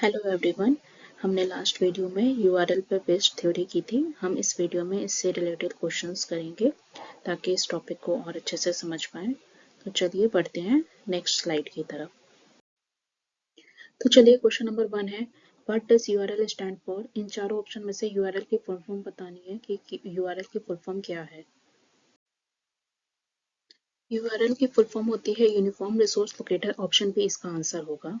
Hello everyone. हमने last video में URL पे बेस्ड थ्योरी की थी। हम इस वीडियो में इससे रिलेटेड क्वेश्चंस करेंगे ताकि इस टॉपिक को और अच्छे से समझ पाएं। तो चलिए बढ़ते हैं नेक्स्ट स्लाइड की तरफ। तो चलिए क्वेश्चन नंबर 1 है, what does URL stand for. इन चारों ऑप्शन में से यूआरएल की फुल फॉर्म बतानी है कि यूआरएल की फुल फॉर्म क्या है। यूआरएल की फुल फॉर्म होती है uniform resource locator. Option B इसका आंसर होगा।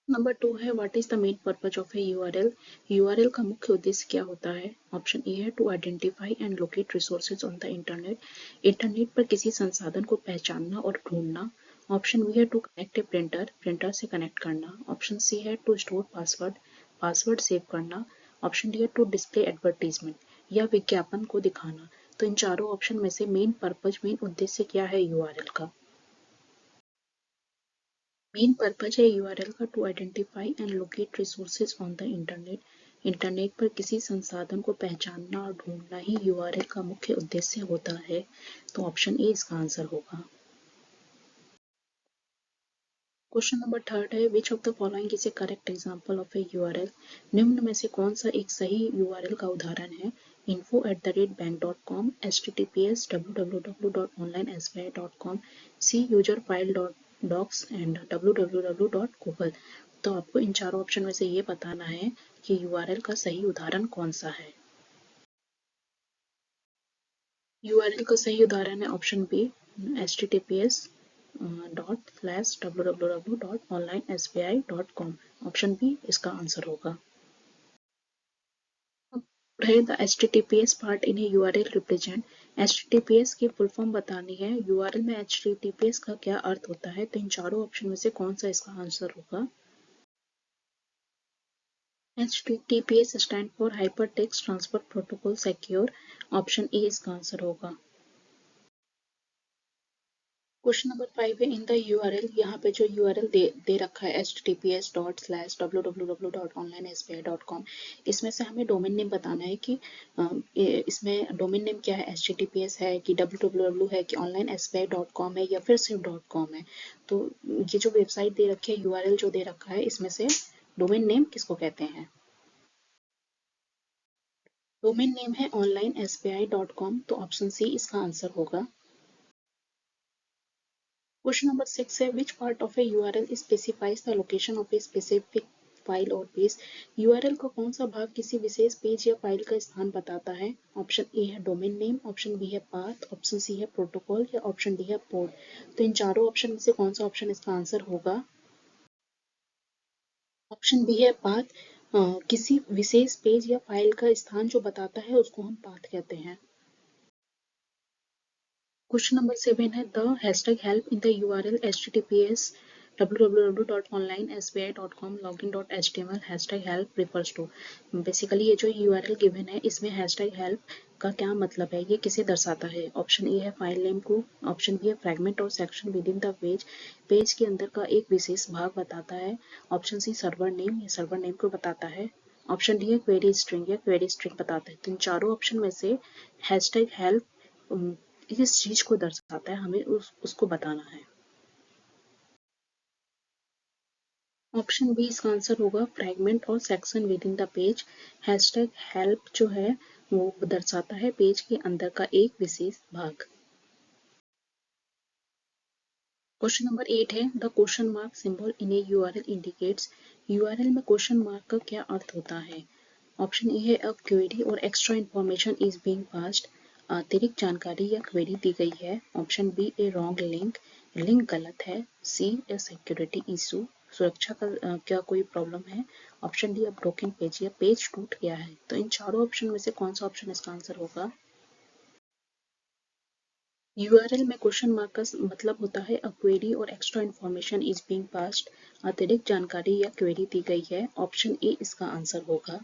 नंबर 2 है, what is the main purpose of a URL. URL का मुख्य उद्देश्य क्या होता है। ऑप्शन ए है to identify and locate resources on the internet. Internet पर किसी संसाधन को पहचानना और ढूंढना। ऑप्शन बी है to connect a printer, printer से कनेक्ट करना। ऑप्शन सी है to store password, password save करना। ऑप्शन डी है टू डिस्प्ले एडवर्टीजमेंट, या विज्ञापन को दिखाना। तो इन चारों ऑप्शन में से मेन पर्पज, मेन उद्देश्य क्या है यूआरएल का। मेन पर्पज है यूआरएल का to identify and locate resources on the internet. Internet पर किसी संसाधन को पहचानना और ढूंढना ही यूआरएल का मुख्य उद्देश्य होता है। तो ऑप्शन ए इसका आंसर होगा। क्वेश्चन नंबर 3 है, which of the following is A correct example of a URL. निम्न में से कौन सा एक सही यूआरएल का उदाहरण है। info@bank.com, https www.onlinesbi.com, C user file docs and www.google। तो आपको इन चारों ऑप्शन में से ये बताना है कि यूआरएल का सही उदाहरण कौन सा है। यूआरएल का सही उदाहरण है option B, https://www.onlinesbi.com। Option B इसका आंसर होगा। है the HTTPS part in a URL represent. HTTPS की फुल फॉर्म बतानी है। URL में HTTPS का क्या अर्थ होता है। तो इन चारों ऑप्शन में से कौन सा इसका आंसर होगा। HTTPS stand for hyper text transfer protocol secure. Option A इसका आंसर होगा। क्वेश्चन नंबर 5 है, इन द यूआरएल। यहाँ पे जो यूआरएल दे रखा है https://www.onlinesbi.com, इसमें से हमें डोमेन नेम बताना है कि इसमें डोमेन नेम क्या है। https है कि www है कि onlinesbi.com है या फिर सिर्फ .com है। तो ये जो वेबसाइट दे रखी है, यूआरएल जो दे रखा है, इसमें से डोमेन नेम किसको कहते हैं। डोमेन नेम है onlinesbi.com। तो ऑप्शन सी इसका आंसर होगा। क्वेश्चन नंबर 6 है, which part of a URL specifies the location of a specific file और पेज। यूआरएल का कौन सा भाग किसी विशेष पेज या फाइल का स्थान बताता है। ऑप्शन ए है डोमेन नेम, ऑप्शन बी है पाथ, ऑप्शन सी है प्रोटोकॉल या ऑप्शन डी है पोर्ट। तो इन चारों ऑप्शन में से कौन सा ऑप्शन इसका आंसर होगा। ऑप्शन बी है पाथ। किसी विशेष पेज या फाइल का स्थान जो बताता है उसको हम पाथ कहते हैं। क्वेश्चन नंबर 7 है, the hashtag help in the URL https www.onlinesbi.com login.html hashtag help refers to. Basically ये जो यूआरएल गिवन है, इसमें हैशटैग हेल्प का क्या मतलब है, ये किसे दर्शाता है। ऑप्शन ए है फाइल नेम को, ऑप्शन बी है फ्रैगमेंट और section with in the page, page के अंदर का एक विशेष भाग बताता है। ऑप्शन सी सर्वर नेम, या सर्वर नेम को बताता है। ऑप्शन डी है क्वेरी स्ट्रिंग, या क्वेरी स्ट्रिंग बताता है। तो इन चारों ऑप्शन में से हैशटैग हेल्प किस चीज को दर्शाता है, हमें उसको बताना है। ऑप्शन बी इसका आंसर होगा, फ्रैगमेंट और section with in the page. Hashtag help जो है वो दर्शाता है पेज के अंदर का एक विशेष भाग। क्वेश्चन नंबर 8 है, the question mark symbol in A URL indicates. URL में क्वेश्चन मार्क का क्या अर्थ होता है। ऑप्शन ए है, अ क्वेरी और extra information is being passed, अतिरिक्त जानकारी या क्वेरी दी गई है। ऑप्शन बी ए रॉन्ग लिंक, लिंक गलत है। सी ए सिक्योरिटी इशू, सुरक्षा का क्या कोई प्रॉब्लम है। Option D a broken page, या पेज टूट गया है। तो इन चारों ऑप्शन में से कौन सा ऑप्शन इसका आंसर होगा। यूआरएल में क्वेश्चन मार्क का मतलब होता है, अ क्वेरी और extra information is being passed, अतिरिक्त जानकारी या क्वेरी दी गई है। ऑप्शन ए इसका आंसर होगा।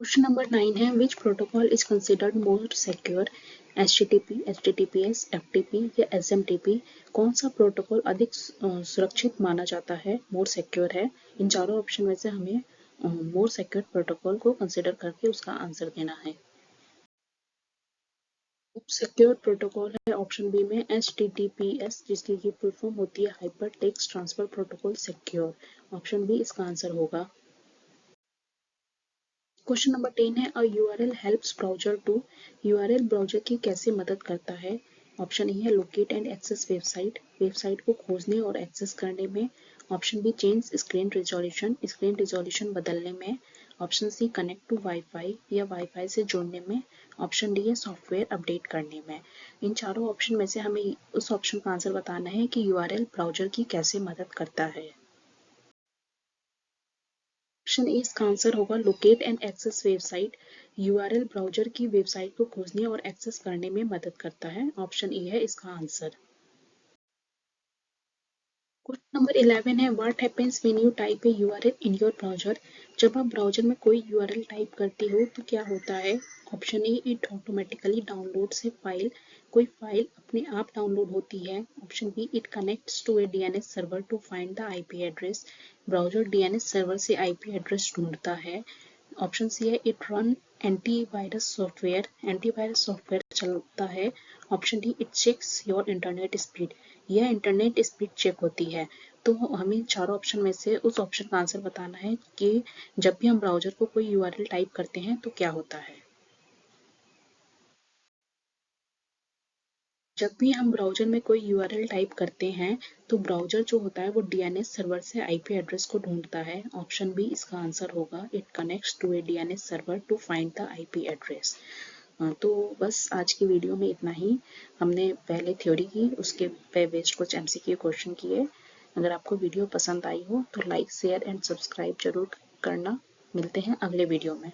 क्वेश्चन नंबर 9 है, विच protocol is considered more secure. HTTP, HTTPS, FTP या SMTP। कौन सा प्रोटोकॉल अधिक सुरक्षित माना जाता है, मोर सिक्योर है। इन चारों ऑप्शन में से हमें मोर सिक्योर प्रोटोकॉल को कंसिडर करके उसका आंसर देना है। सिक्योर प्रोटोकॉल है ऑप्शन बी में HTTPS, जिसकी की फुल फॉर्म होती है hypertext transfer protocol secure. Option B इसका आंसर होगा। क्वेश्चन नंबर 10 है a URL helps browser to. URL browser की कैसे मदद करता है? ऑप्शन ए है locate and access website, website को खोजने और एक्सेस करने में। Option B change screen resolution, screen resolution बदलने में। Option C connect to WiFi या वाईफाई से जुड़ने में। ऑप्शन डी है सॉफ्टवेयर अपडेट करने में। इन चारों ऑप्शन में से हमें उस ऑप्शन का आंसर बताना है कि यूआरएल ब्राउजर की कैसे मदद करता है। ऑप्शन ए इसका आंसर होगा locate and access website. URL browser की वेबसाइट को खोजने और एक्सेस करने में मदद करता है। ऑप्शन ए है इसका आंसर। क्वेश्चन नंबर 11 है what happens when you type A URL in your browser. जब आप ब्राउजर में कोई यूआरएल टाइप करते हो तो क्या होता है? Option A it automatically downloads a file, कोई फाइल अपने आप डाउनलोड होती है। Option B it connects to a DNS server to find the IP address, browser DNS server से आईपी एड्रेस ढूंढता है। ऑप्शन सी है it run antivirus software, antivirus software चलता है। Option D it checks your internet speed, यह internet speed check होती है। तो हमें चारों ऑप्शन में से उस ऑप्शन का आंसर बताना है कि जब भी हम ब्राउजर को कोई यूआरएल टाइप करते हैं तो क्या होता है। जब भी हम ब्राउजर में कोई यूआरएल टाइप करते हैं तो ब्राउजर जो होता है वो डीएनएस सर्वर से आईपी एड्रेस को ढूंढता है। ऑप्शन बी इसका आंसर होगा it connects to a DNS server to find the IP address. तो बस आज की वीडियो में इतना ही। हमने पहले थ्योरी की, उसके पे बेस्ड कुछ एमसीक्यू क्वेश्चन किए। अगर आपको वीडियो पसंद आई हो तो लाइक शेयर एंड सब्सक्राइब जरूर करना। मिलते हैं अगले वीडियो में।